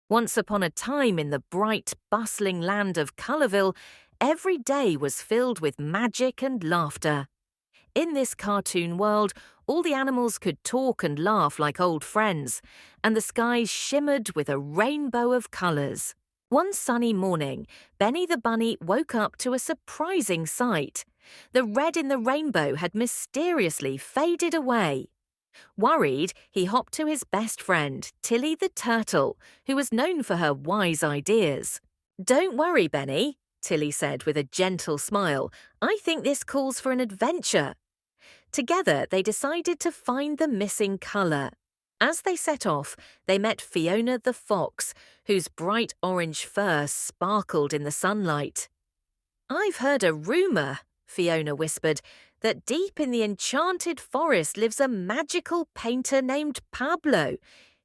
Once upon a time in the bright, bustling land of Colorville, every day was filled with magic and laughter. In this cartoon world, all the animals could talk and laugh like old friends, and the skies shimmered with a rainbow of colours. One sunny morning, Benny the bunny woke up to a surprising sight. The red in the rainbow had mysteriously faded away. Worried, he hopped to his best friend, Tilly the turtle, who was known for her wise ideas. "Don't worry, Benny," Tilly said with a gentle smile. "I think this calls for an adventure." Together, they decided to find the missing colour. As they set off, they met Fiona the Fox, whose bright orange fur sparkled in the sunlight. "I've heard a rumour," Fiona whispered, "that deep in the enchanted forest lives a magical painter named Pablo.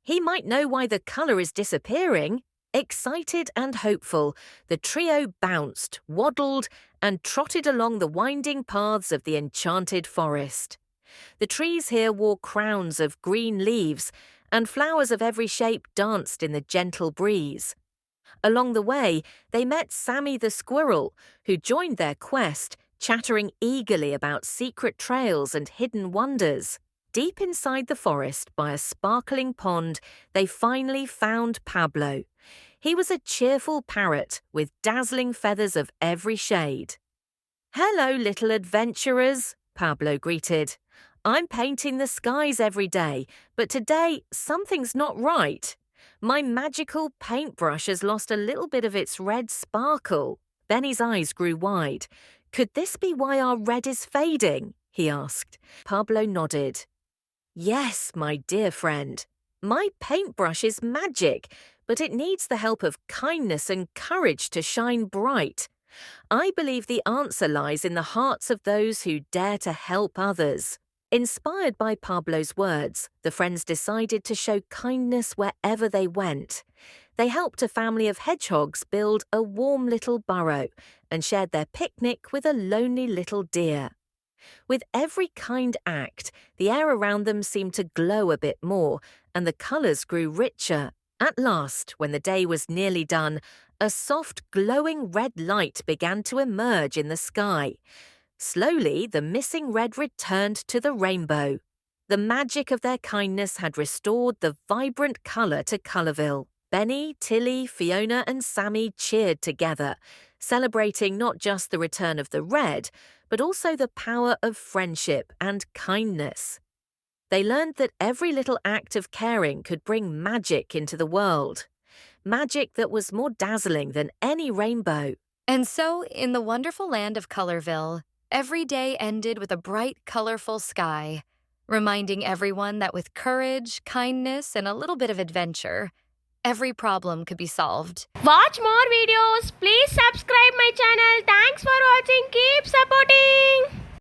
He might know why the colour is disappearing." Excited and hopeful, the trio bounced, waddled, and trotted along the winding paths of the enchanted forest. The trees here wore crowns of green leaves, and flowers of every shape danced in the gentle breeze. Along the way, they met Sammy the Squirrel, who joined their quest, chattering eagerly about secret trails and hidden wonders. Deep inside the forest, by a sparkling pond, they finally found Pablo. He was a cheerful parrot with dazzling feathers of every shade. "Hello, little adventurers," Pablo greeted. "I'm painting the skies every day, but today something's not right. My magical paintbrush has lost a little bit of its red sparkle." Benny's eyes grew wide. "Could this be why our red is fading?" he asked. Pablo nodded. "Yes, my dear friend. My paintbrush is magic, but it needs the help of kindness and courage to shine bright. I believe the answer lies in the hearts of those who dare to help others." Inspired by Pablo's words, the friends decided to show kindness wherever they went. They helped a family of hedgehogs build a warm little burrow and shared their picnic with a lonely little deer. With every kind act, the air around them seemed to glow a bit more, and the colours grew richer. At last, when the day was nearly done, a soft, glowing red light began to emerge in the sky. Slowly, the missing red returned to the rainbow. The magic of their kindness had restored the vibrant colour to Colorville. Benny, Tilly, Fiona and Sammy cheered together, celebrating not just the return of the red, but also the power of friendship and kindness. They learned that every little act of caring could bring magic into the world. Magic that was more dazzling than any rainbow. And so, in the wonderful land of Colorville, every day ended with a bright, colorful sky, reminding everyone that with courage, kindness, and a little bit of adventure, every problem could be solved. Watch more videos. Please subscribe my channel. Thanks for watching. Keep supporting.